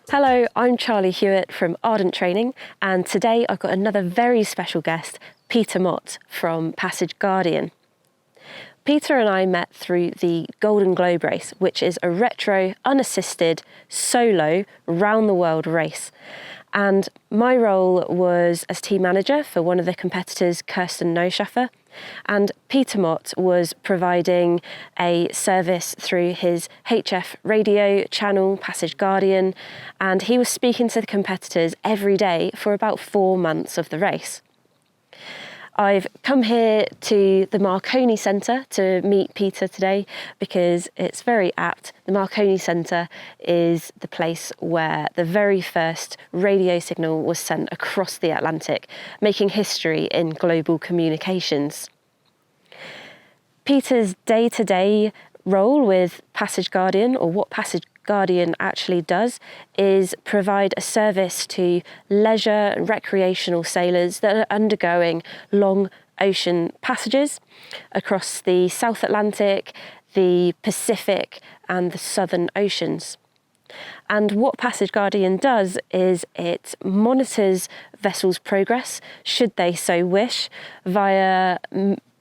Hello, I'm Charlie Hewitt from Ardent Training, and today I've got another very special guest, Peter Mott from Passage Guardian. Peter and I met through the Golden Globe race, which is a retro, unassisted, solo, round-the-world race. And my role was as team manager for one of the competitors, Kirsten Neuschaffer, and Peter Mott was providing a service through his HF radio channel, Passage Guardian, and he was speaking to the competitors every day for about 4 months of the race. I've come here to the Marconi Centre to meet Peter today because it's very apt. The Marconi Centre is the place where the very first radio signal was sent across the Atlantic, making history in global communications. Peter's day-to-day role with Passage Guardian, or what Passage Guardian actually does, is provide a service to leisure and recreational sailors that are undergoing long ocean passages across the South Atlantic, the Pacific and the Southern Oceans. And what Passage Guardian does is it monitors vessels' progress, should they so wish, via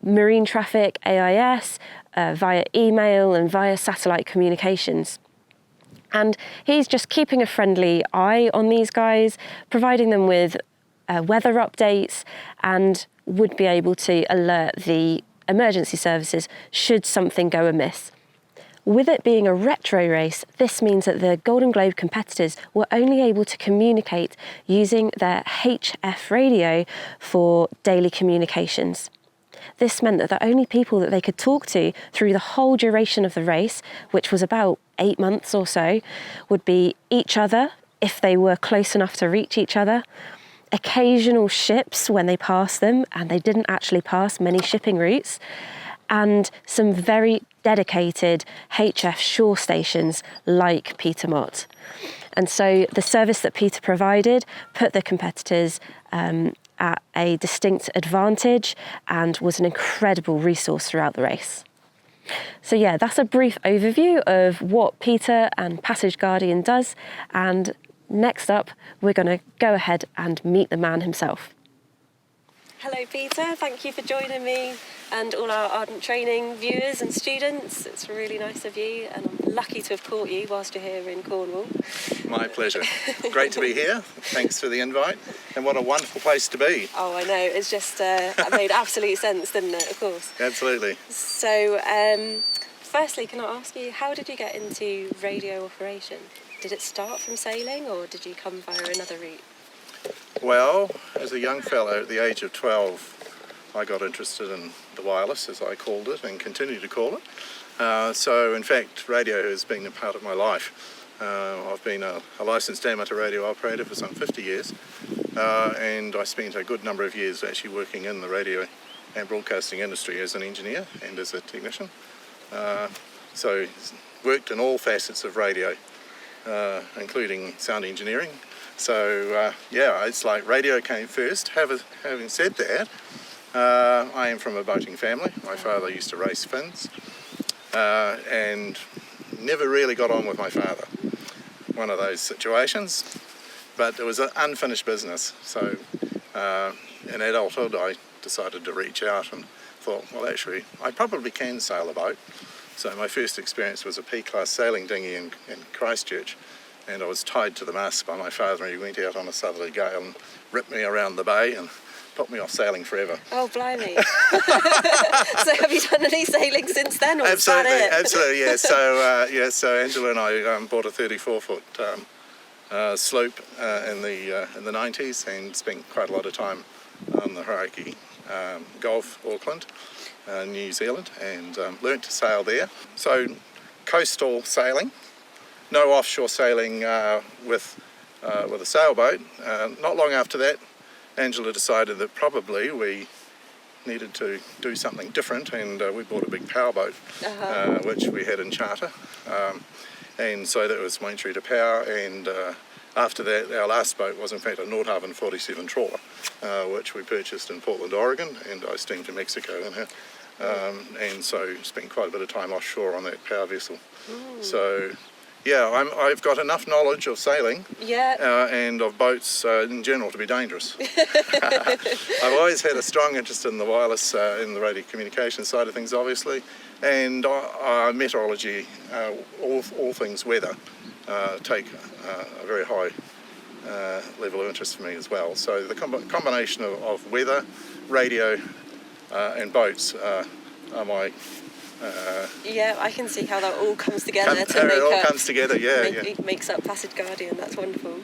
marine traffic, AIS, via email and via satellite communications. And he's just keeping a friendly eye on these guys, providing them with weather updates, and would be able to alert the emergency services should something go amiss. With it being a retro race, this means that the Golden Globe competitors were only able to communicate using their HF radio for daily communications. This meant that the only people that they could talk to through the whole duration of the race, which was about 8 months or so, would be each other, if they were close enough to reach each other, occasional ships when they passed them, and they didn't actually pass many shipping routes, and some very dedicated HF shore stations like Peter Mott. And so the service that Peter provided put the competitors at a distinct advantage and was an incredible resource throughout the race. So yeah, that's a brief overview of what Peter and Passage Guardian does, and next up we're going to go ahead and meet the man himself. Hello Peter, thank you for joining me and all our Ardent Training viewers and students. It's really nice of you, and I'm lucky to have caught you whilst you're here in Cornwall. My pleasure. Great to be here. Thanks for the invite, and what a wonderful place to be. Oh, I know. It's just it made absolute sense, didn't it? Of course. Absolutely. So, firstly, can I ask you, how did you get into radio operation? Did it start from sailing, or did you come via another route? Well, as a young fellow at the age of 12, I got interested in the wireless, as I called it, and continue to call it. So, in fact, radio has been a part of my life. I've been a licensed amateur radio operator for some 50 years, and I spent a good number of years actually working in the radio and broadcasting industry as an engineer and as a technician. So, worked in all facets of radio, including sound engineering. So, yeah, it's like radio came first. Having said that, I am from a boating family. My father used to race fins, and never really got on with my father. One of those situations, but it was an unfinished business. So in adulthood, I decided to reach out and thought, well, actually, I probably can sail a boat. So my first experience was a P-class sailing dinghy in Christchurch, and I was tied to the mast by my father, and he went out on a southerly gale and ripped me around the bay and put me off sailing forever. Oh, blimey. So have you done any sailing since then, or absolutely, is that it? Absolutely, yeah. So Angela and I bought a 34-foot sloop in the 90s, and spent quite a lot of time on the Hauraki Gulf, Auckland, New Zealand, and learnt to sail there. So coastal sailing, no offshore sailing with a sailboat. Not long after that, Angela decided that probably we needed to do something different, and we bought a big powerboat, which we had in charter, and so that was my entry to power. And after that, our last boat was in fact a Nordhaven 47 trawler, which we purchased in Portland, Oregon, and I steamed to Mexico in her, and so spent quite a bit of time offshore on that power vessel. So I've got enough knowledge of sailing and of boats in general to be dangerous. I've always had a strong interest in the wireless, in the radio communication side of things, obviously, and meteorology, all things weather, take a very high level of interest for me as well. So the combination of weather, radio, and boats are my... I can see how that all comes together It makes up Passage Guardian. That's wonderful.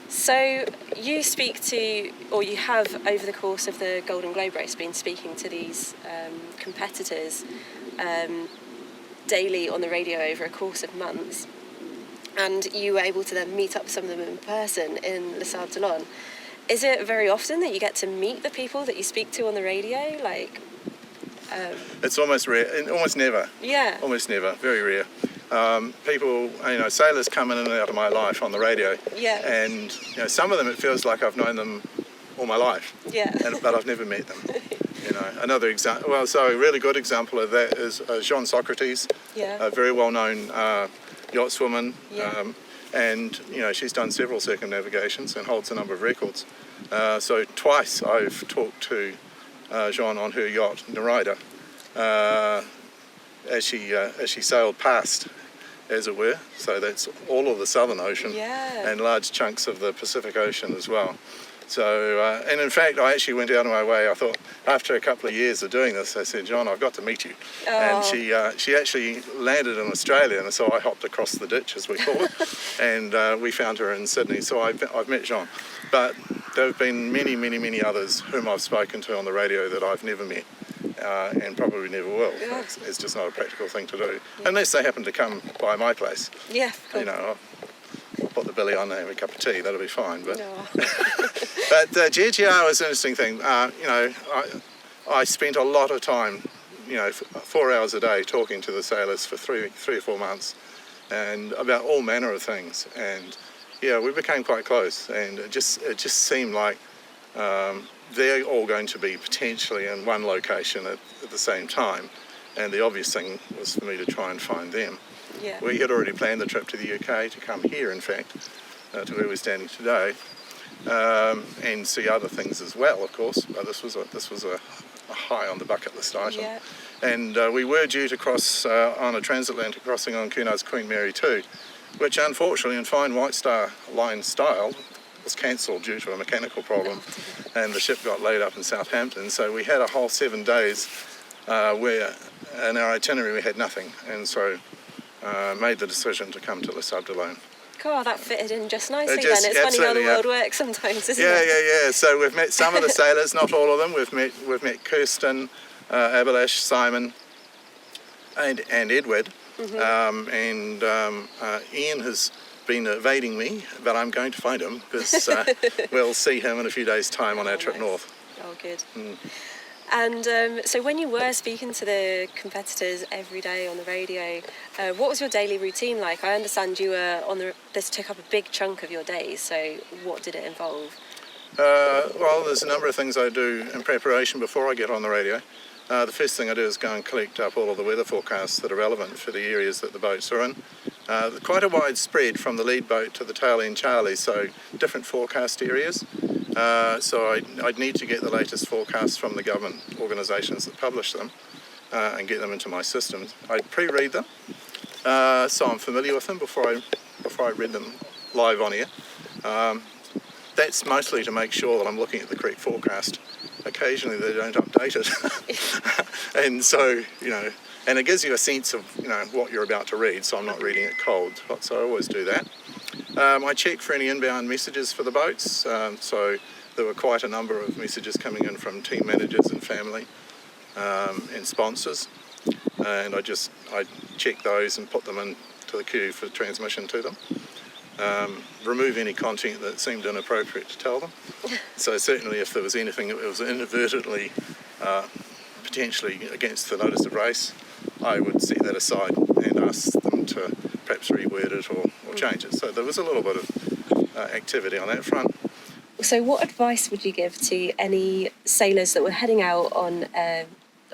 So you speak to, or you have over the course of the Golden Globe race been speaking to these competitors daily on the radio over a course of months, and you were able to then meet up with some of them in person in Les Sables d'Olonne. Is it very often that you get to meet the people that you speak to on the radio? It's almost rare, almost never. Yeah. Almost never, very rare. People, sailors come in and out of my life on the radio. Yeah. And some of them, it feels like I've known them all my life. Yeah. But I've never met them. Another example. Well, so a really good example of that is Jean Socrates, a very well-known yachtswoman. Yeah. And she's done several circumnavigations and holds a number of records. So twice I've talked to Jean on her yacht, Narida, as she sailed past, as it were. So that's all of the Southern Ocean and large chunks of the Pacific Ocean as well. So, and in fact, I actually went out of my way. I thought, after a couple of years of doing this, I said, John, I've got to meet you. And she actually landed in Australia, and so I hopped across the ditch, as we call it, and we found her in Sydney. So I've met Jean. But there have been many, many, many others whom I've spoken to on the radio that I've never met, and probably never will. Yeah. It's just not a practical thing to do, unless they happen to come by my place. Yeah. Cool. I'll put the billy on and have a cup of tea, that'll be fine. But No. but GGR was an interesting thing. I spent a lot of time, 4 hours a day talking to the sailors for three or 4 months, and about all manner of things. And we became quite close, and it just seemed like they're all going to be potentially in one location at the same time. And the obvious thing was for me to try and find them. Yeah. We had already planned the trip to the UK to come here, in fact, to where we're standing today, and see other things as well, of course. But this was a high on the bucket list item. Yeah. And we were due to cross on a transatlantic crossing on Cunard's Queen Mary 2, which unfortunately, in fine White Star Line style, was cancelled due to a mechanical problem, and the ship got laid up in Southampton. So we had a whole 7 days where in our itinerary we had nothing, and so made the decision to come to Les Sables d'Olonne. God, that fitted in just nicely then. It's funny how the absolutely, world works sometimes, isn't it? Yeah. So we've met some of the sailors, not all of them. We've met Kirsten, Abelash, Simon, and Edward. Mm-hmm. Ian has been evading me, but I'm going to find him because we'll see him in a few days' time on our trip north. Oh, good. And so when you were speaking to the competitors every day on the radio, what was your daily routine like? I understand you were this took up a big chunk of your days, so what did it involve? Well, there's a number of things I do in preparation before I get on the radio. The first thing I do is go and collect up all of the weather forecasts that are relevant for the areas that the boats are in. Quite a wide spread from the lead boat to the tail end Charlie, so different forecast areas. So I'd need to get the latest forecasts from the government organisations that publish them and get them into my systems. I pre-read them, so I'm familiar with them before I read them live on air. That's mostly to make sure that I'm looking at the correct forecast. Occasionally they don't update it, and so and it gives you a sense of what you're about to read. So I'm not reading it cold. So I always do that. I check for any inbound messages for the boats. So there were quite a number of messages coming in from team managers and family and sponsors, and I check those and put them into the queue for transmission to them. Remove any content that seemed inappropriate to tell them. So certainly if there was anything that was inadvertently potentially against the notice of race, I would set that aside and ask them to perhaps reword it or change it. So there was a little bit of activity on that front. So what advice would you give to any sailors that were heading out on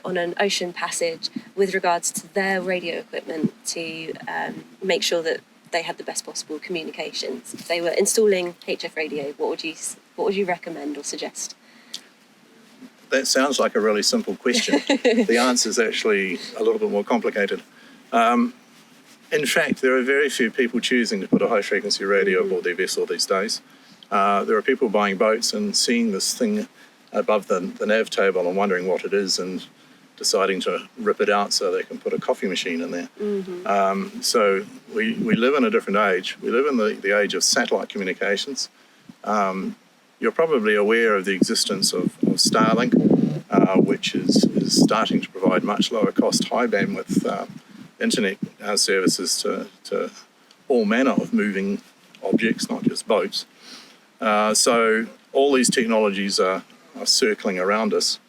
an ocean passage with regards to their radio equipment to make sure that they had the best possible communications. If they were installing HF radio, what would you recommend or suggest? That sounds like a really simple question. The answer is actually a little bit more complicated. In fact, there are very few people choosing to put a high-frequency radio aboard their vessel these days. There are people buying boats and seeing this thing above the nav table and wondering what it is and deciding to rip it out so they can put a coffee machine in there. So we live in a different age. We live in the age of satellite communications. You're probably aware of the existence of Starlink, which is starting to provide much lower cost, high bandwidth internet services to all manner of moving objects, not just boats. So all these technologies are circling around us.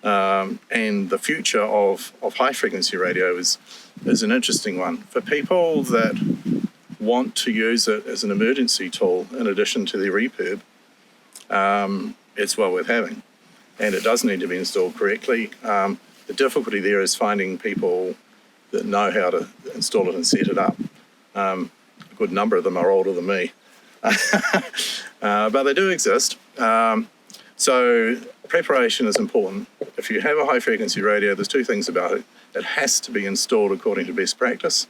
And the future of high-frequency radio is an interesting one. For people that want to use it as an emergency tool in addition to their repurb, it's well worth having. And it does need to be installed correctly. The difficulty there is finding people that know how to install it and set it up. A good number of them are older than me. But they do exist. So preparation is important. If you have a high-frequency radio, there's two things about it. It has to be installed according to best practice,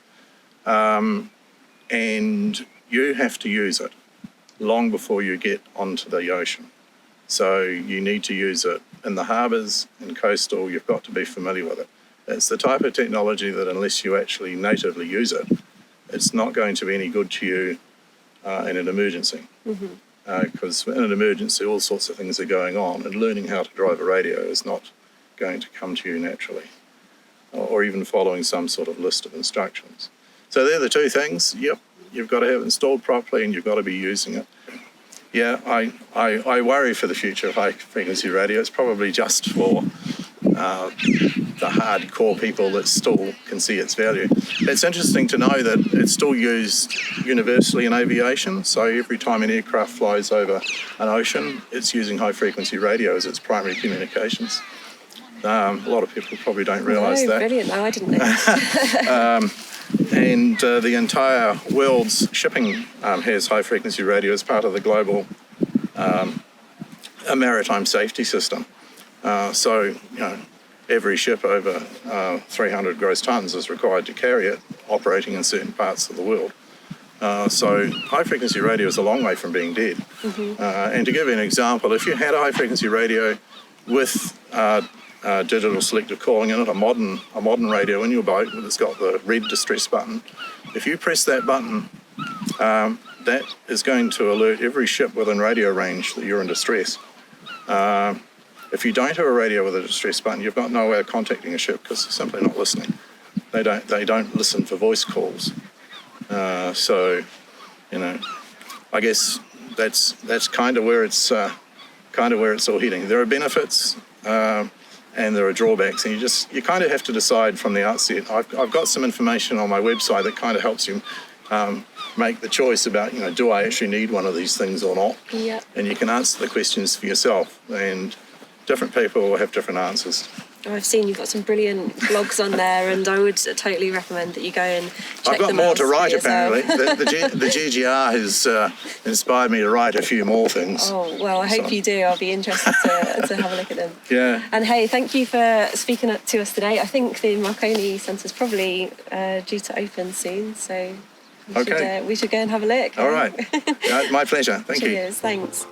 and you have to use it long before you get onto the ocean. So you need to use it in the harbours, in coastal, you've got to be familiar with it. It's the type of technology that unless you actually natively use it, it's not going to be any good to you in an emergency. Because in an emergency, all sorts of things are going on, and learning how to drive a radio is not going to come to you naturally, or even following some sort of list of instructions. So they're the two things. Yep, you've got to have it installed properly, and you've got to be using it. Yeah, I worry for the future of high-frequency radio. It's probably just for the hardcore people that still can see its value. It's interesting to know that it's still used universally in aviation. So every time an aircraft flies over an ocean, it's using high-frequency radio as its primary communications. A lot of people probably don't realise that. Brilliant. No, I didn't know. And the entire world's shipping has high-frequency radio as part of the global maritime safety system. So, every ship over 300 gross tonnes is required to carry it, operating in certain parts of the world. So high-frequency radio is a long way from being dead. And to give you an example, if you had a high-frequency radio with digital selective calling in it, a modern radio in your boat that's got the red distress button, if you press that button, that is going to alert every ship within radio range that you're in distress. If you don't have a radio with a distress button, you've got no way of contacting a ship because they're simply not listening. They don't listen for voice calls. So, I guess that's kind of where it's all heading. There are benefits and there are drawbacks, and you kind of have to decide from the outset. I've got some information on my website that kind of helps you make the choice about, do I actually need one of these things or not? Yeah. And you can answer the questions for yourself, and different people will have different answers. I've seen you've got some brilliant blogs on there, and I would totally recommend that you go and check them out. I've got more to write, apparently. The GGR has inspired me to write a few more things. Oh, well, I hope you do. I'll be interested to have a look at them. Yeah. And hey, thank you for speaking to us today. I think the Marconi Centre is probably due to open soon, so we should go and have a look. All right. My pleasure. Thank you. Cheers. Thanks.